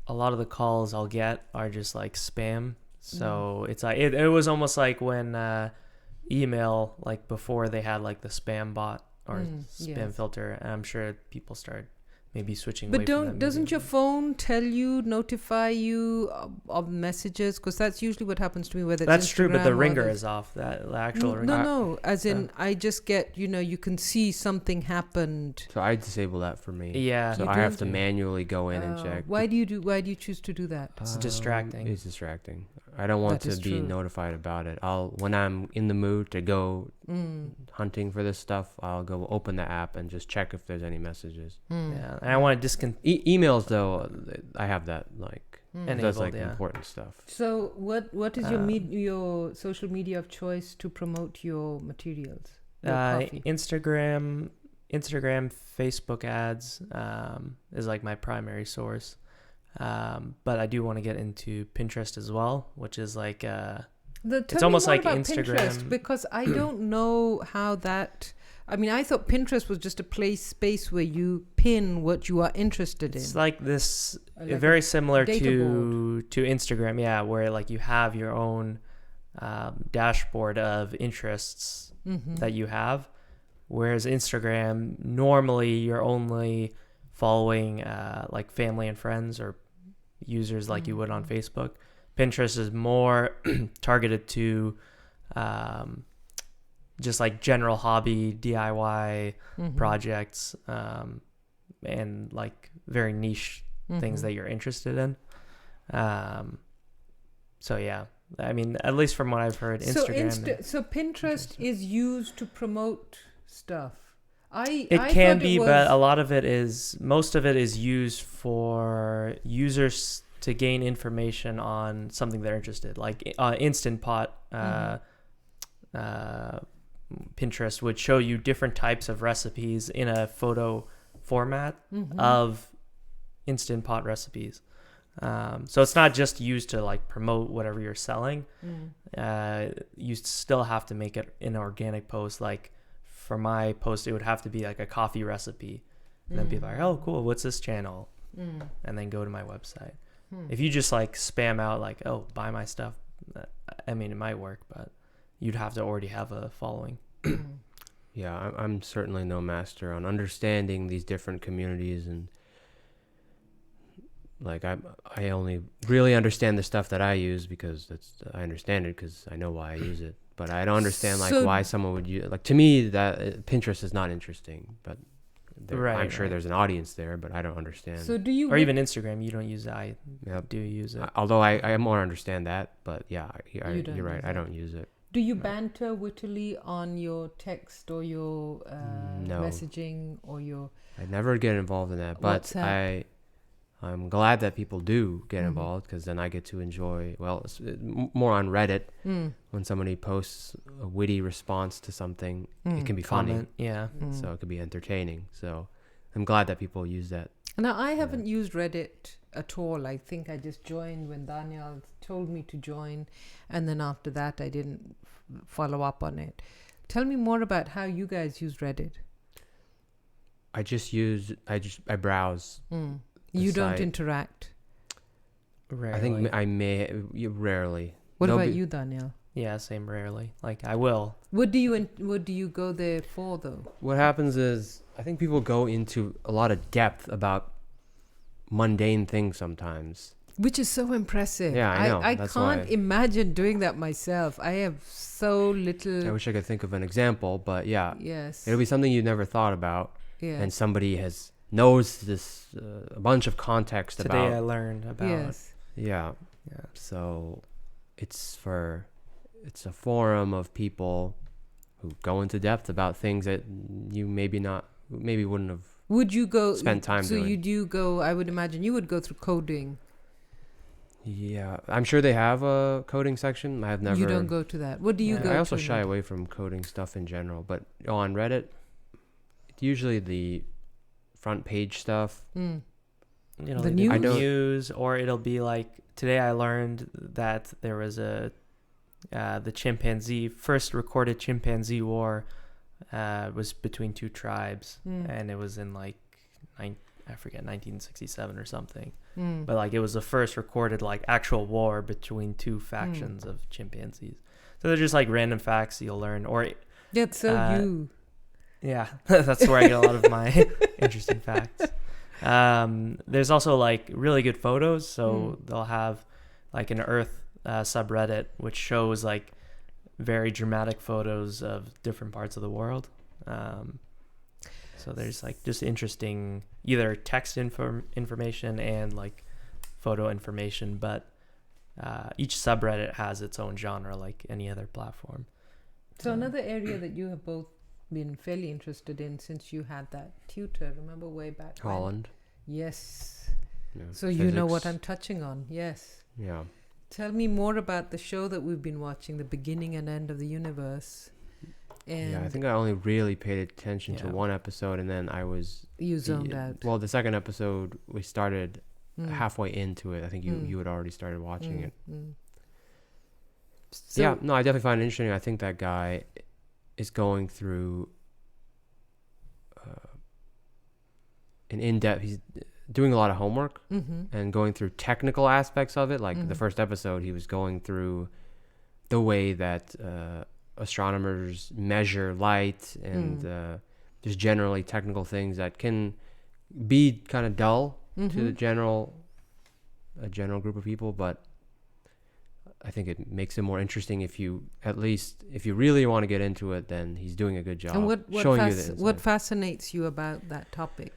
a lot of the calls I'll get are just like spam. So it's like it was almost like when email, like before they had like the spam bot or spam yes. filter, and I'm sure people started maybe switching But away from them. doesn't your phone tell you, notify you of messages? Because that's usually what happens to me. Whether That's it's true, but the Instagram or ringer the- is off. The actual ringer. No. As in, I just get, you can see something happened. so I disable that for me. Yeah. So You I do? have to manually go in and Oh, check. Why do you choose to do that? It's distracting. It's distracting. I don't want That is to be true. notified about it. When I'm in the mood to go hunting for this stuff, I'll go open the app and just check if there's any messages. Yeah, and I want to Emails though, I have that like Enabled, that's like yeah. important stuff. So what is your social media of choice to promote your materials? Your coffee? Instagram, Facebook ads is like my primary source. But I do want to get into Pinterest as well, which is like Tell almost me more like about Instagram. Pinterest, because I don't know how that. I mean, I thought Pinterest was just a space where you pin what you are interested in. it's like this Like very similar data to Instagram, yeah, where like you have your own dashboard of interests that you have, whereas Instagram normally you're only following like family and friends or users like you would on Facebook. Pinterest is more targeted to just like general hobby DIY projects and like very niche things that you're interested in. So yeah, I mean, at least from what I've heard, Instagram. So Pinterest is used to promote stuff. It can be, but a lot of it is, most of it is used for users to gain information on something they're interested. Like Instant Pot, Pinterest would show you different types of recipes in a photo format of Instant Pot recipes. So it's not just used to like promote whatever you're selling. You still have to make it an organic post. Like for my post, it would have to be like a coffee recipe, and then people are like, "Oh, cool, what's this channel?" And then go to my website. If you just like spam out like, "Oh, buy my stuff," I mean, it might work, but you'd have to already have a following. Yeah, I'm certainly no master on understanding these different communities, and like I only really understand the stuff that I use because I understand it because I know why I use it. But I don't understand like why someone would use, like, to me that Pinterest is not interesting, but I'm sure there's an audience there, but I don't understand. So do you Or even Instagram, you don't use it. I do use it. Although I more understand that, but yeah, You don't you're right. use I it. don't use it. Do you banter wittily on your text or your No. messaging or your I never get involved in that, but WhatsApp? I'm glad that people do get involved, because then I get to enjoy, more on Reddit, when somebody posts a witty response to something, it can be funny. Comment, yeah. So it could be entertaining. So I'm glad that people use that. Now, I haven't used Reddit at all. I think I just joined when Daniel told me to join, and then after that I didn't follow up on it. Tell me more about how you guys use Reddit. I browse. You don't site. Rarely. interact. I think I may rarely. What There'll about be- you, Daniel? Yeah, same. Rarely. Like I will. What do you go there for, though? What happens is, I think people go into a lot of depth about mundane things sometimes. Which is so impressive. Yeah, I know. I That's can't why imagine doing that myself. I have so little. I wish I could think of an example, but yeah, Yes. it'll be something you never thought about, Yes. and somebody knows this a bunch of context Today about. I learned about. Yes. Yeah. Yeah. So it's a forum of people who go into depth about things that you maybe wouldn't have Would you go spent time so doing. you do go, I would imagine you would go through coding. Yeah, I'm sure they have a coding section. I have never. You don't go to that. What do you Yeah. go I to? also shy Nid? away from coding stuff in general, but on Reddit, usually the front page stuff. Mm. You know, The they do I don't- news, or it'll be like, today I learned that there was the first recorded chimpanzee war was between two tribes, Mm. and it was in like I forget 1967 or something. Mm. But like it was the first recorded like actual war between two factions of chimpanzees. So they're just like random facts you'll learn, or That's so you. yeah, that's where I get a lot of my interesting facts. There's also like really good photos, so they'll have like an Earth subreddit which shows like very dramatic photos of different parts of the world. So there's like just interesting either text information and like photo information, but each subreddit has its own genre like any other platform. So another area that you have both been fairly interested in since you had that tutor, remember way back when? Holland. Yes. Yeah, So you know what physics. I'm touching on. Yes. Yeah. Tell me more about the show that we've been watching, The Beginning and End of the Universe. And Yeah, I think I only really paid attention to Yeah. one episode, and then I was you zoned out. Well, the second episode we started Mm. halfway into it. I think you Mm. you had already started watching it. So, Yeah, no, I definitely find it interesting. I think that guy is going through an in-depth. He's doing a lot of homework Mm-hmm. and going through technical aspects of it. Like the Mhm. first episode, he was going through the way that astronomers measure light and just generally technical things that can be kind of dull to the a general group of people, but I think it makes it more interesting if you really want to get into it. Then he's doing a good job And what showing you the what inside. fascinates you about that topic?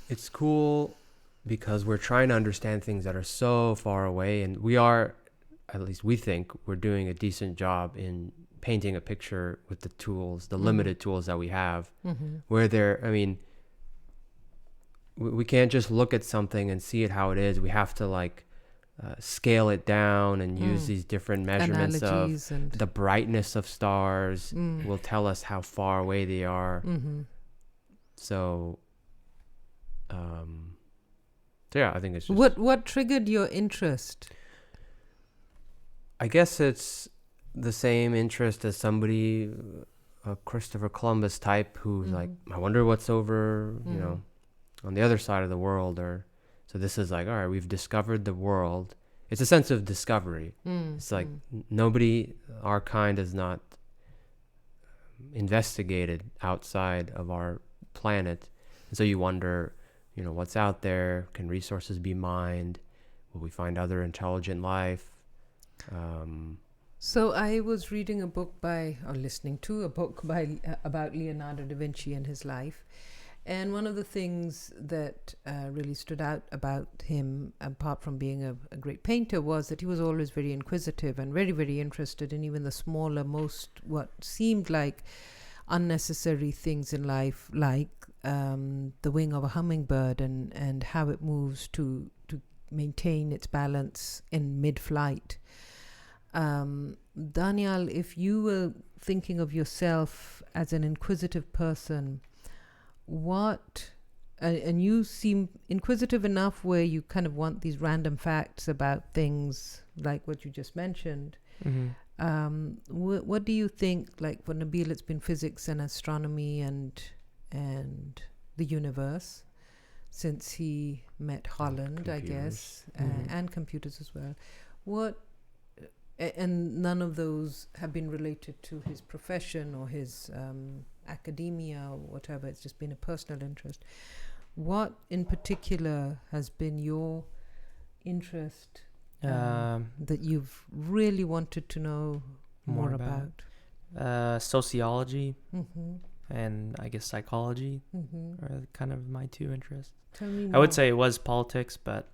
It's cool because we're trying to understand things that are so far away, and we are, at least we think, we're doing a decent job in painting a picture with the tools, the limited tools that we have. Where we can't just look at something and see it how it is. We have to like scale it down and use these different measurements Analogies of and the brightness of stars will tell us how far away they are. So yeah, I think it's just, what triggered your interest? I guess it's the same interest as somebody, a Christopher Columbus type, who's like, I wonder what's over, you know, on the other side of the world. Or so this is like, all right, we've discovered the world. It's a sense of discovery. It's like nobody, our kind, has not investigated outside of our planet, and so you wonder, you know, what's out there? Can resources be mined? Will we find other intelligent life? So I was reading listening to a book by about Leonardo da Vinci and his life, and one of the things that really stood out about him, apart from being a great painter, was that he was always very inquisitive and very, very interested in even the smaller, most what seemed like unnecessary things in life, like the wing of a hummingbird and how it moves to maintain its balance in mid-flight. Daniel, if you were thinking of yourself as an inquisitive person, and you seem inquisitive enough where you kind of want these random facts about things like what you just mentioned, what do you think, like for Nabil it's been physics and astronomy and the universe since he met Holland, I guess, and computers as well. And none of those have been related to his profession or his academia or whatever. It's just been a personal interest. what in particular has been your interest that you've really wanted to know more about? Sociology Mm-hmm. and I guess psychology Mm-hmm. are kind of my two interests. Tell me more. I would say it was politics, but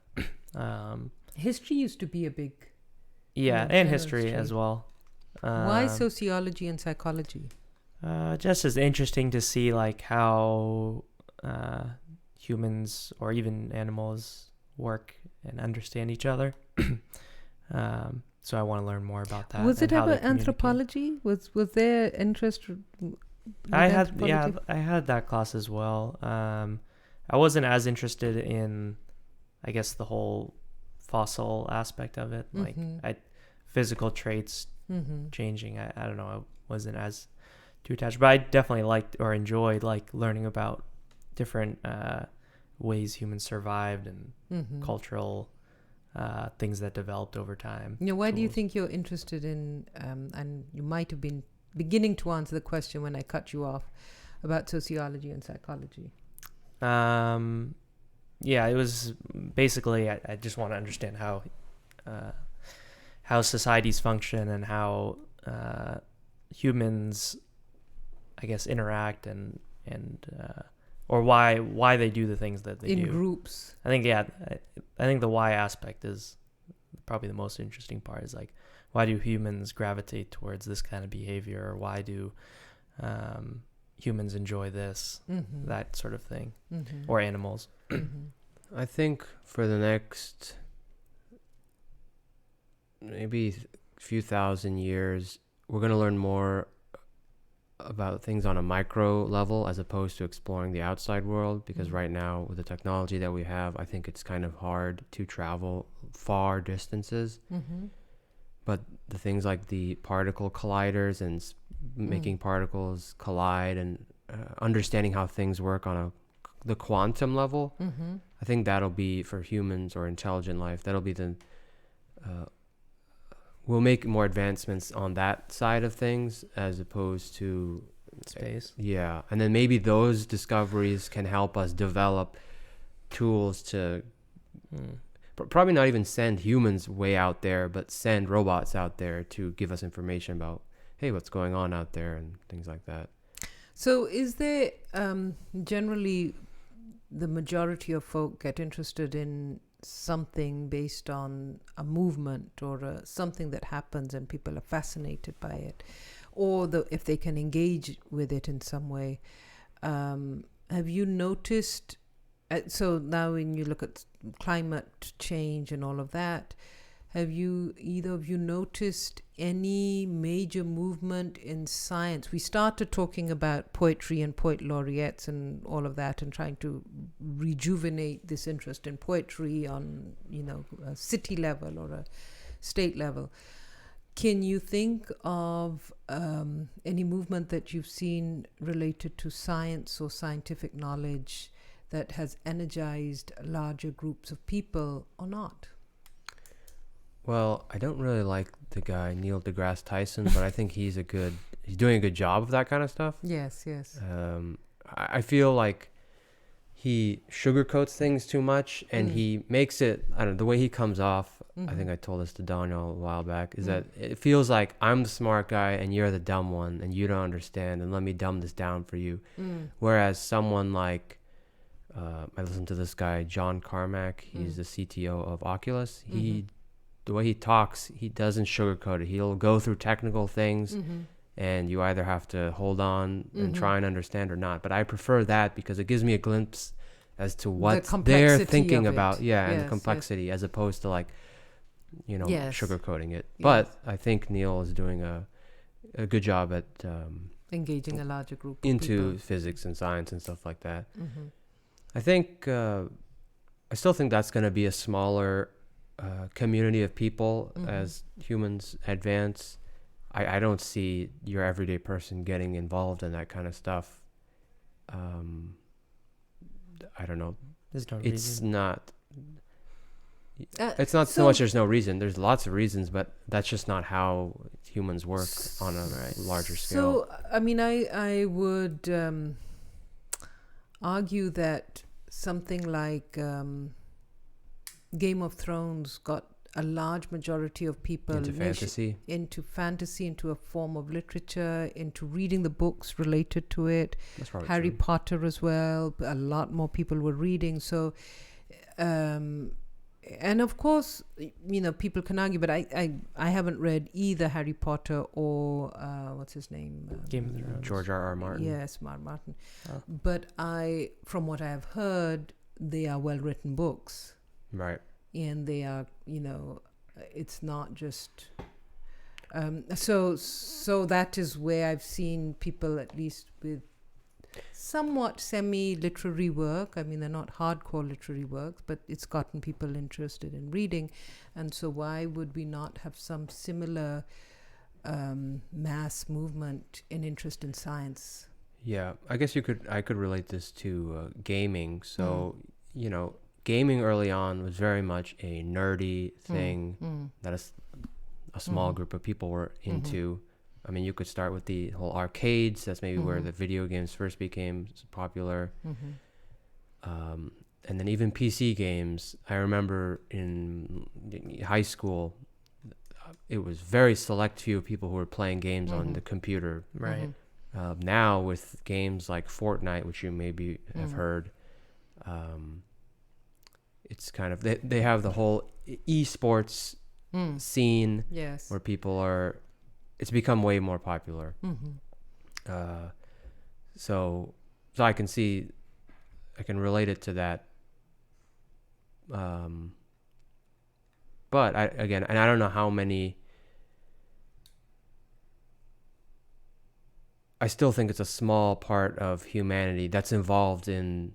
history used to be a big... yeah, and general history as well. Why sociology and psychology? Just as interesting to see like how humans or even animals work and understand each other. So I want to learn more about that. Was it and how ever they communicate. anthropology? Was there interest? I had that class as well. I wasn't as interested in, I guess, the whole fossil aspect of it, like physical traits changing. I don't know. I wasn't as too attached, but I definitely liked or enjoyed like learning about different ways humans survived and cultural things that developed over time. Why do you think you're interested in, and you might have been beginning to answer the question when I cut you off, about sociology and psychology? Yeah, it was basically I just want to understand how societies function and how humans, I guess, interact and or why they do the things that they do in groups. I think the why aspect is probably the most interesting part. Is like, why do humans gravitate towards this kind of behavior, or why do humans enjoy this, that sort of thing, or animals. I think for the next maybe few thousand years, we're going to learn more about things on a micro level as opposed to exploring the outside world, because right now with the technology that we have, I think it's kind of hard to travel far distances. But the things like the particle colliders and making particles collide and understanding how things work on the quantum level, I think that'll be, for humans or intelligent life, that'll be the we'll make more advancements on that side of things as opposed to space. Yeah, and then maybe those discoveries can help us develop tools to probably not even send humans way out there, but send robots out there to give us information about, hey, what's going on out there and things like that. So is there generally the majority of folk get interested in something based on a movement or something that happens and people are fascinated by it, or if they can engage with it in some way? Have you noticed, so now when you look at climate change and all of that, have either of you noticed any major movement in science? We started talking about poetry and poet laureates and all of that, and trying to rejuvenate this interest in poetry on, a city level or a state level. Can you think of any movement that you've seen related to science or scientific knowledge that has energized larger groups of people or not? Well, I don't really like the guy Neil deGrasse Tyson, but I think he's doing a good job of that kind of stuff. Yes. I feel like he sugarcoats things too much, and he makes it, I don't know, the way he comes off, I think I told this to Daniel a while back, is that it feels like I'm the smart guy and you're the dumb one and you don't understand, and let me dumb this down for you. Whereas someone like, I listened to this guy, John Carmack, he's the CTO of Oculus. The way he talks, he doesn't sugarcoat it. He'll go through technical things, and you either have to hold on and try and understand or not. But I prefer that because it gives me a glimpse as to what they're thinking about, and the complexity, as opposed to sugarcoating it. But I think Neil is doing a good job at engaging a larger group of into people. physics and science and stuff like that. I think I still think that's going to be a smaller community of people as humans advance. I don't see your everyday person getting involved in that kind of stuff. I don't know. There's no It's reason. not. It's not so much there's no reason. There's lots of reasons, but that's just not how humans work on a larger scale. So, I mean, I would argue that something like Game of Thrones got a large majority of people into fantasy, into a form of literature, into reading the books related to it. that's probably Harry true. Potter as well. A lot more people were reading. So, and of course, people can argue, but I haven't read either Harry Potter or what's his name? Game of Thrones. George R.R. Martin. Yes, Martin. Oh. But from what I have heard, they are well written books. Right. And they are, it's not just so that is where I've seen people, at least with somewhat semi-literary work. I mean, they're not hardcore literary works, but it's gotten people interested in reading. And so why would we not have some similar mass movement in interest in science? Yeah, I guess I could relate this to gaming. So, gaming early on was very much a nerdy thing that a small group of people were into. I mean, you could start with the whole arcades. That's maybe where the video games first became popular. And then even PC games. I remember in high school, it was very select few people who were playing games on the computer. Right. Now with games like Fortnite, which you maybe have heard, it's kind of they have the whole esports scene. Yes. Where people it's become way more popular. So I can relate it to that. But I don't know how many. I still think it's a small part of humanity that's involved in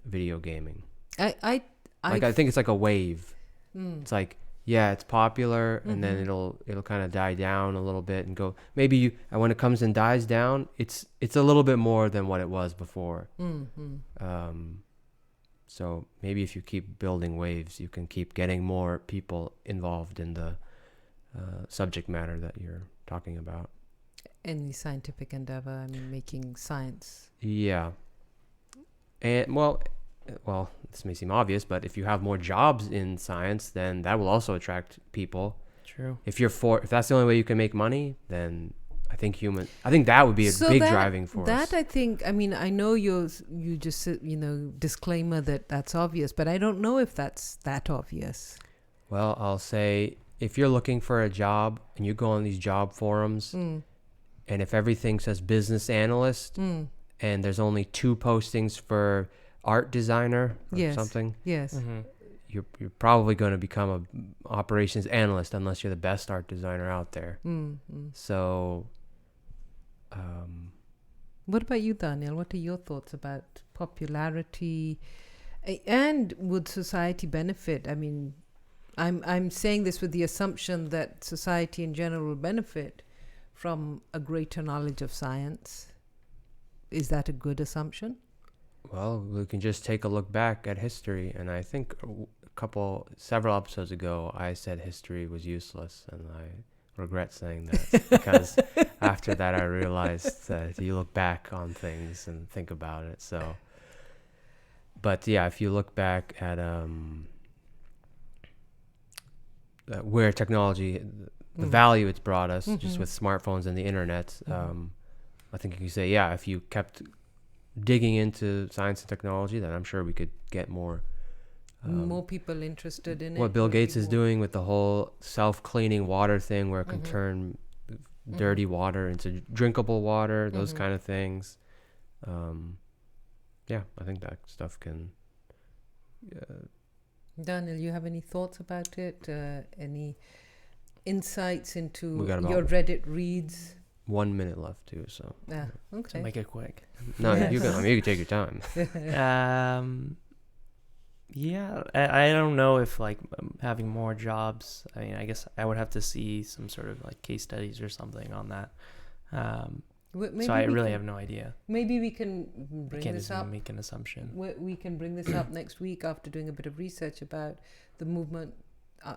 video gaming. I think it's like a wave. It's like, yeah, it's popular, and then it'll kind of die down a little bit and go. Maybe and when it comes and dies down, it's a little bit more than what it was before. So maybe if you keep building waves, you can keep getting more people involved in the subject matter that you're talking about. Any scientific endeavor, I mean, making science. Yeah. And well, this may seem obvious, but if you have more jobs in science, then that will also attract people. True. If that's the only way you can make money, then I think that would be a big driving force. That I think, I mean, I know you just disclaimer that's obvious, but I don't know if that's that obvious. Well, I'll say if you're looking for a job and you go on these job forums, and if everything says business analyst, and there's only 2 postings for art designer or something, yes, you're probably going to become a operations analyst unless you're the best art designer out there. So, what about you, Daniel? What are your thoughts about popularity, and would society benefit? I mean, I'm saying this with the assumption that society in general will benefit from a greater knowledge of science. Is that a good assumption? Well, we can just take a look back at history, and I think several episodes ago, I said history was useless, and I regret saying that because after that I realized that you look back on things and think about it. So, but yeah, if you look back at where technology, the value it's brought us, just with smartphones and the internet, I think you can say, yeah, if you kept digging into science and technology, then I'm sure we could get more people interested in it. What Bill Gates is doing with the whole self-cleaning water thing, where it can turn dirty water into drinkable water, those kind of things. Yeah, I think that stuff can. Daniel, you have any thoughts about it? Any insights into your Reddit reads? 1 minute left too, so. Yeah, okay. So make it quick. No, you can take your time. Yeah, I don't know if having more jobs. I mean, I guess I would have to see some sort of case studies or something on that. So I really have no idea. Maybe we can bring can't this just up. make an assumption. We can bring this up next week after doing a bit of research about the movement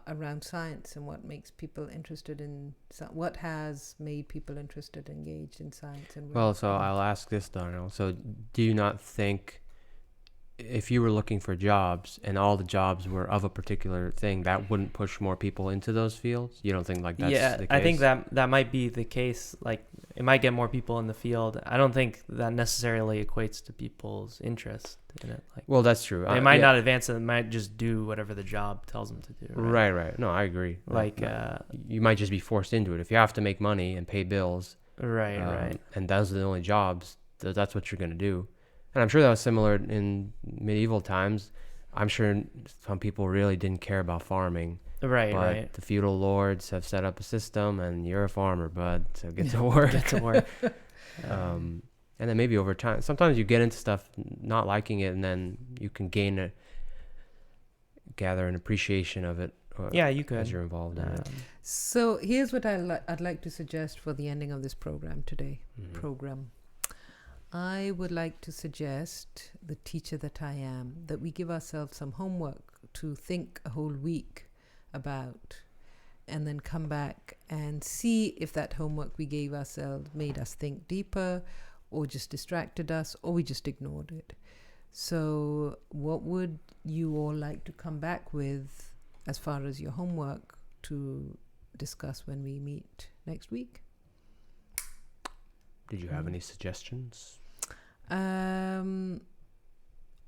around science and what makes people interested in what has made people interested, engaged in science. And well, so I'll ask this, Daniel. So, do you not think if you were looking for jobs and all the jobs were of a particular thing, that wouldn't push more people into those fields? You don't think like that's the case? I think that might be the case. Like, it might get more people in the field. I don't think that necessarily equates to people's interest in it. Like, well, that's true. they might not advance it. They might just do whatever the job tells them to do. Right. No, I agree. Like, you might just be forced into it. If you have to make money and pay bills, right. and those are the only jobs, that's what you're going to do. And I'm sure that was similar in medieval times. I'm sure some people really didn't care about farming. Right. The feudal lords have set up a system, and you're a farmer, bud, so get to work. Get to work. And then maybe over time, sometimes you get into stuff not liking it, and then you can gather an appreciation of it. You could. As you're involved in it. So here's what I'd like to suggest for the ending of this program today. Mm-hmm. I would like to suggest, the teacher that I am, that we give ourselves some homework to think a whole week about, and then come back and see if that homework we gave ourselves made us think deeper, or just distracted us, or we just ignored it. So what would you all like to come back with as far as your homework to discuss when we meet next week? Did you have any suggestions?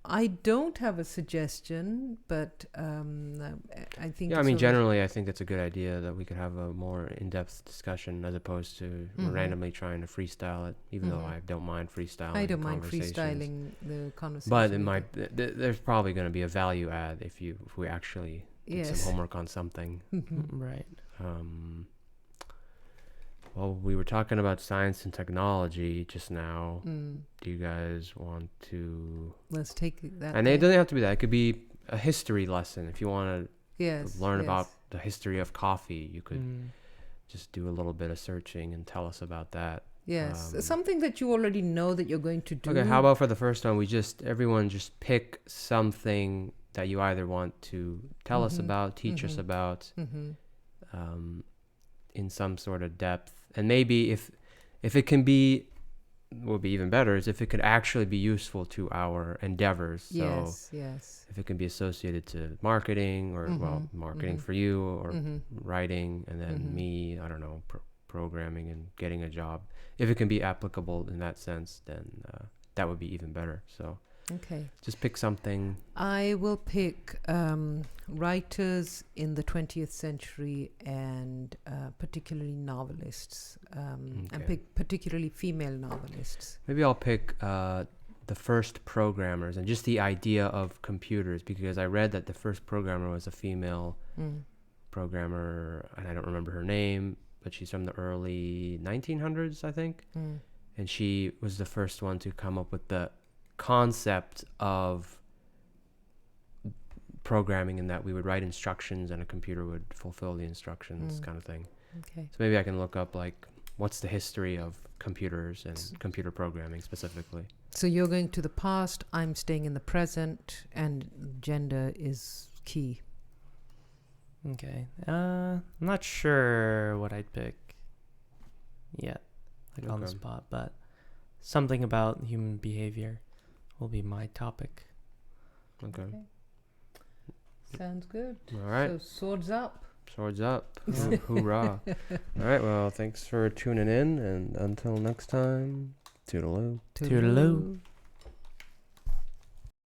I don't have a suggestion, but I think... Yeah, I mean, generally, I think it's a good idea that we could have a more in-depth discussion as opposed to randomly trying to freestyle it, even though I don't mind freestyling. I don't mind freestyling the conversation. But it might. There's probably going to be a value add if we actually did some homework on something. Right. Well, we were talking about science and technology just now. Do you guys want to... Let's take that. And it doesn't have to be that. It could be a history lesson. If you want to learn about the history of coffee, you could just do a little bit of searching and tell us about that. Yes. Something that you already know that you're going to do. Okay, how about for the first one, everyone just pick something that you either want to tell us about, teach us about, in some sort of depth. And maybe if it can be, what would be even better is if it could actually be useful to our endeavors. So yes. If it can be associated to marketing or marketing for you, or writing, and then me, I don't know, programming and getting a job. If it can be applicable in that sense, then that would be even better. So okay, just pick something. I will pick writers in the 20th century, and particularly novelists, and pick particularly female novelists. Maybe I'll pick the first programmers and just the idea of computers, because I read that the first programmer was a female programmer, and I don't remember her name, but she's from the early 1900s, I think. And she was the first one to come up with the concept of programming, in that we would write instructions and a computer would fulfill the instructions, kind of thing. Okay. So maybe I can look up, like, what's the history of computers and computer programming specifically. So you're going to the past, I'm staying in the present, and gender is key. Okay. I'm not sure what I'd pick yet, on the spot, but something about human behavior will be my topic. Okay. Sounds good. All right. So swords up. Swords up. Hoorah. All right. Well, thanks for tuning in, and until next time, toodaloo. Toodaloo.